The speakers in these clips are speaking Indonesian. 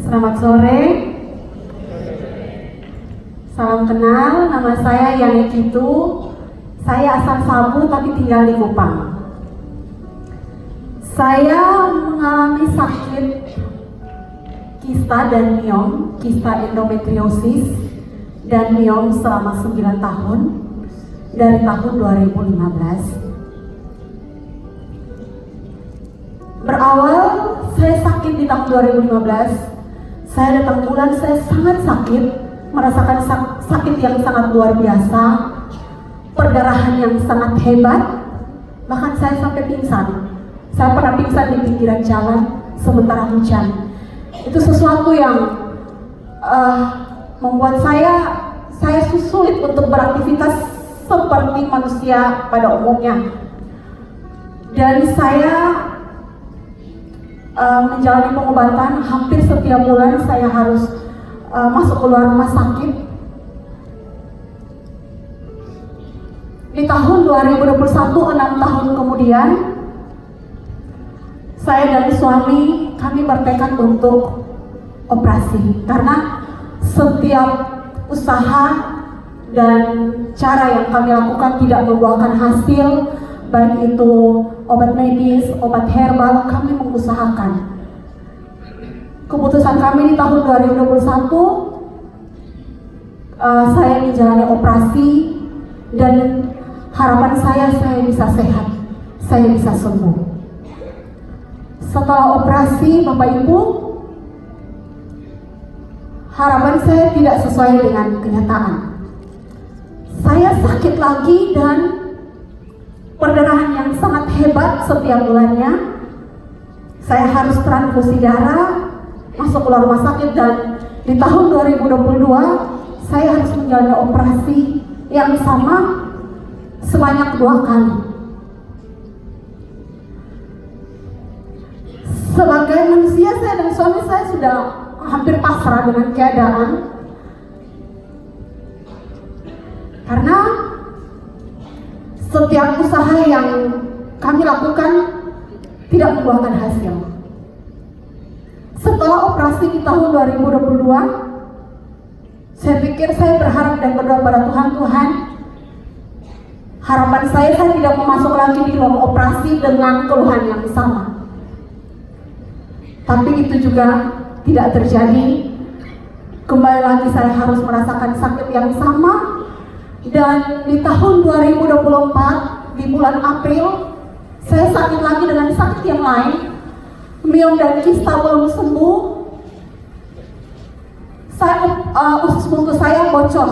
Selamat sore. Salam kenal, nama saya Yani Kitu. Saya asal Sabu tapi tinggal di Kupang. Saya mengalami sakit kista dan miom, kista endometriosis dan miom selama 9 tahun dari tahun 2015. Berawal saya sakit di tahun 2015. Saya datang bulan, saya sangat sakit, merasakan sakit yang sangat luar biasa, perdarahan yang sangat hebat, bahkan saya sampai pingsan. Saya pernah pingsan di pinggiran jalan sementara hujan. Itu sesuatu yang membuat saya sulit untuk beraktivitas seperti manusia pada umumnya. Dan saya menjalani pengobatan hampir setiap bulan. Saya harus masuk keluar rumah sakit. Di tahun 2021, 6 tahun kemudian, saya dan suami kami bertekad untuk operasi karena setiap usaha dan cara yang kami lakukan tidak membuahkan hasil, baik itu obat medis, obat herbal, kami mengusahakan. Keputusan kami di tahun 2021, saya menjalani operasi dan harapan saya bisa sehat, saya bisa sembuh. Setelah operasi, Bapak Ibu, harapan saya tidak sesuai dengan kenyataan. Saya sakit lagi dan perdarahan yang sangat hebat setiap bulannya. Saya harus transfusi darah, masuk keluar rumah sakit, dan di tahun 2022 saya harus menjalani operasi yang sama sebanyak 2 kali. Sebagai manusia, saya dan suami saya sudah hampir pasrah dengan keadaan, karena setiap usaha yang kami lakukan tidak membuahkan hasil. Setelah operasi di tahun 2022, saya pikir, saya berharap dan berdoa pada Tuhan, harapan saya tidak mau masuk lagi di ruang operasi dengan keluhan yang sama. Tapi itu juga tidak terjadi. Kembali lagi saya harus merasakan sakit yang sama. Dan di tahun 2024, di bulan April, saya sakit lagi dengan sakit yang lain. Miom dan kista belum sembuh. Usus buntu saya bocor.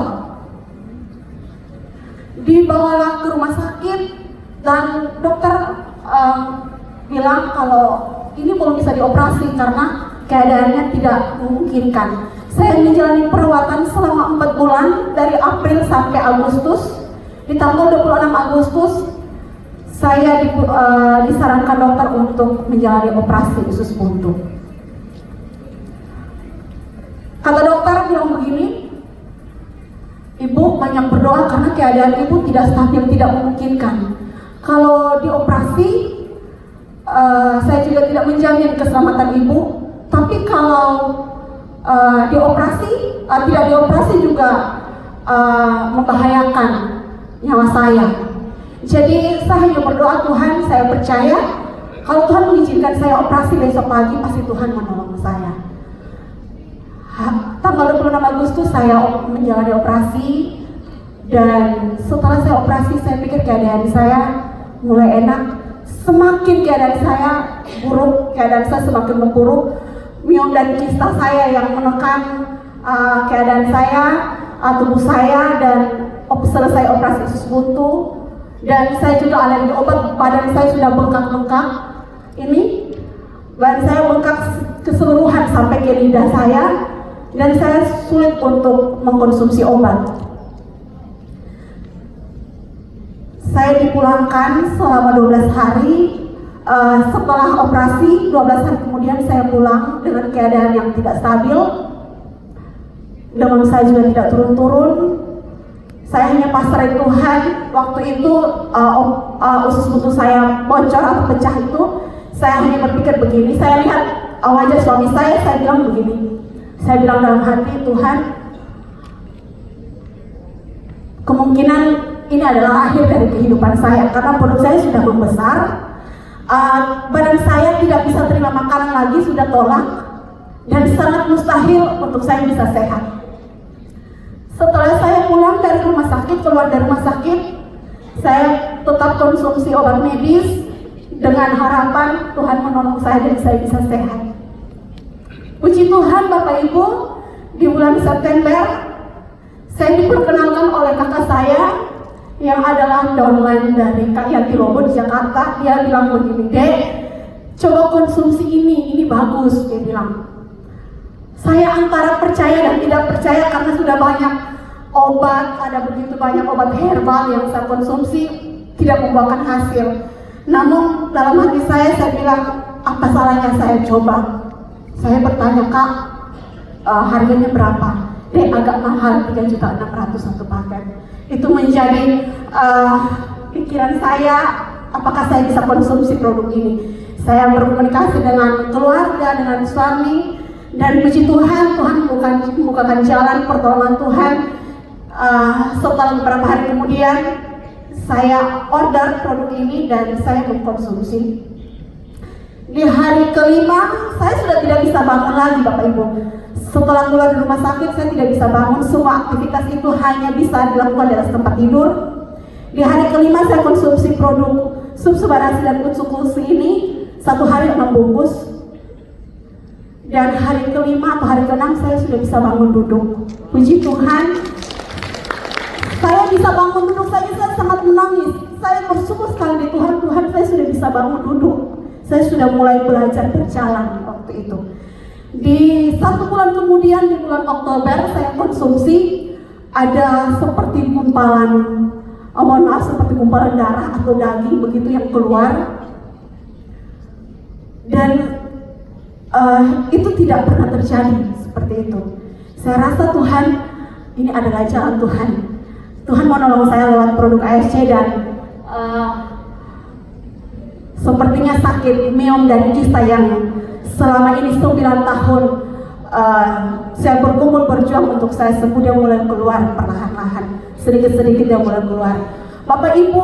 Dibawalah ke rumah sakit dan dokter bilang kalau ini belum bisa dioperasi karena keadaannya tidak memungkinkan. Saya menjalani perawatan selama 4 bulan dari April sampai Agustus. Di tanggal 26 Agustus saya disarankan dokter untuk menjalani operasi usus buntu. Kata dokter bilang begini, Ibu banyak berdoa karena keadaan Ibu tidak stabil, tidak memungkinkan. Kalau dioperasi, saya juga tidak menjamin keselamatan Ibu. Tapi kalau tidak dioperasi juga membahayakan nyawa saya. Jadi saya hanya berdoa, Tuhan, saya percaya kalau Tuhan mengizinkan saya operasi besok pagi, pasti Tuhan menolong saya. Tanggal 26 Agustus saya menjalani operasi, dan setelah saya operasi saya pikir keadaan saya mulai enak. Semakin keadaan saya buruk, keadaan saya semakin memburuk. Miom dan kista saya yang menekan keadaan saya, tubuh saya, dan selesai operasi usus buntu. Dan saya juga alergi obat, badan saya sudah bengkak-bengkak. Ini badan saya bengkak keseluruhan sampai ke lidah saya, dan saya sulit untuk mengkonsumsi obat. Saya dipulangkan selama 12 hari. Setelah operasi 12 hari kemudian saya pulang dengan keadaan yang tidak stabil. Demam saya juga tidak turun-turun. Saya hanya pasrah Tuhan. Waktu itu usus buntu saya bocor atau pecah itu, saya hanya berpikir begini. Saya lihat wajah suami saya bilang begini. Saya bilang dalam hati, Tuhan, kemungkinan ini adalah akhir dari kehidupan saya karena perut saya sudah membesar, badan saya tidak bisa terima makanan lagi, sudah tolak, dan sangat mustahil untuk saya bisa sehat. Setelah saya pulang dari rumah sakit, keluar dari rumah sakit, saya tetap konsumsi obat medis dengan harapan Tuhan menolong saya dan saya bisa sehat. Puji Tuhan Bapak Ibu, di bulan September saya diperkenalkan oleh kakak saya yang adalah downline dari Kak Yanti Lobo di Jakarta. Dia bilang begini, Dek, coba konsumsi ini bagus, dia bilang. Saya antara percaya dan tidak percaya karena sudah banyak obat, ada begitu banyak obat herbal yang saya konsumsi tidak membuahkan hasil. Namun dalam hati saya bilang, apa salahnya saya coba? Saya bertanya, Kak, harganya berapa? Dek, agak mahal, 3.600.000 satu paket. Itu menjadi pikiran saya, apakah saya bisa konsumsi produk ini? Saya berkomunikasi dengan keluarga, dengan suami, dan puji Tuhan, Tuhan membukakan jalan pertolongan Tuhan. Setelah beberapa hari kemudian, saya order produk ini dan saya mengkonsumsi. Di hari kelima, saya sudah tidak bisa bangun lagi Bapak Ibu. Setelah keluar dari rumah sakit, saya tidak bisa bangun. Semua aktivitas itu hanya bisa dilakukan di atas tempat tidur. Di hari kelima, saya konsumsi produk sup Subarashi dan Utsukushi ini 1 hari 6 bungkus. Dan hari kelima atau hari keenam saya sudah bisa bangun duduk. Puji Tuhan, saya bisa bangun duduk saja, saya sangat menangis. Saya bersyukur sekali di Tuhan, saya sudah bisa bangun duduk. Saya sudah mulai belajar berjalan waktu itu. Di 1 bulan kemudian, di bulan Oktober, saya konsumsi ada seperti gumpalan, seperti gumpalan darah atau daging begitu yang keluar. Dan itu tidak pernah terjadi seperti itu. Saya rasa Tuhan, ini adalah jalan Tuhan. Tuhan menolong saya lewat produk AFC dan sepertinya sakit myom dan kista yang selama ini 9 tahun saya berjuang untuk saya sembuh, dia mulai keluar perlahan-lahan, sedikit-sedikit dia mulai keluar. Bapak Ibu,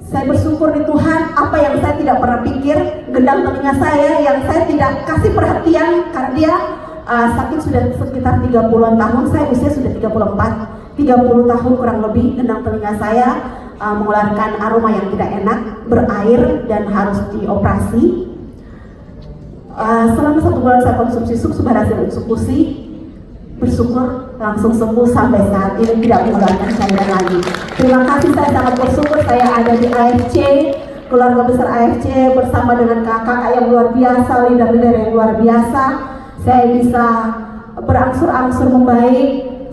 saya bersyukur di Tuhan, apa yang saya tidak pernah pikir, gendang telinga saya yang saya tidak kasih perhatian karena dia sakit sudah sekitar 30-an tahun, saya usia sudah 34, 30 tahun kurang lebih, gendang telinga saya mengeluarkan aroma yang tidak enak, berair dan harus dioperasi. Selama 1 bulan saya konsumsi sup Subarashi dan Utsukushi, bersyukur langsung sembuh sampai saat ini tidak mengeluarkan cairan lagi. Terima kasih, saya sangat bersyukur saya ada di AFC, keluarga besar AFC bersama dengan kakak yang luar biasa, leader-leader yang luar biasa. Saya bisa berangsur-angsur membaik,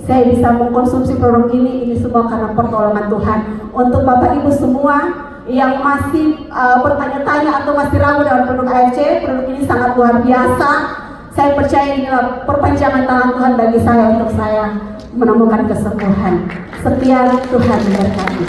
saya bisa mengkonsumsi produk ini semua karena pertolongan Tuhan. Untuk Bapak Ibu semua yang masih bertanya-tanya atau masih ragu dengan produk AFC, produk ini sangat luar biasa. Saya percaya inilah perpanjangan tangan Tuhan bagi saya untuk saya menemukan kesembuhan. Sekian, Tuhan memberkati.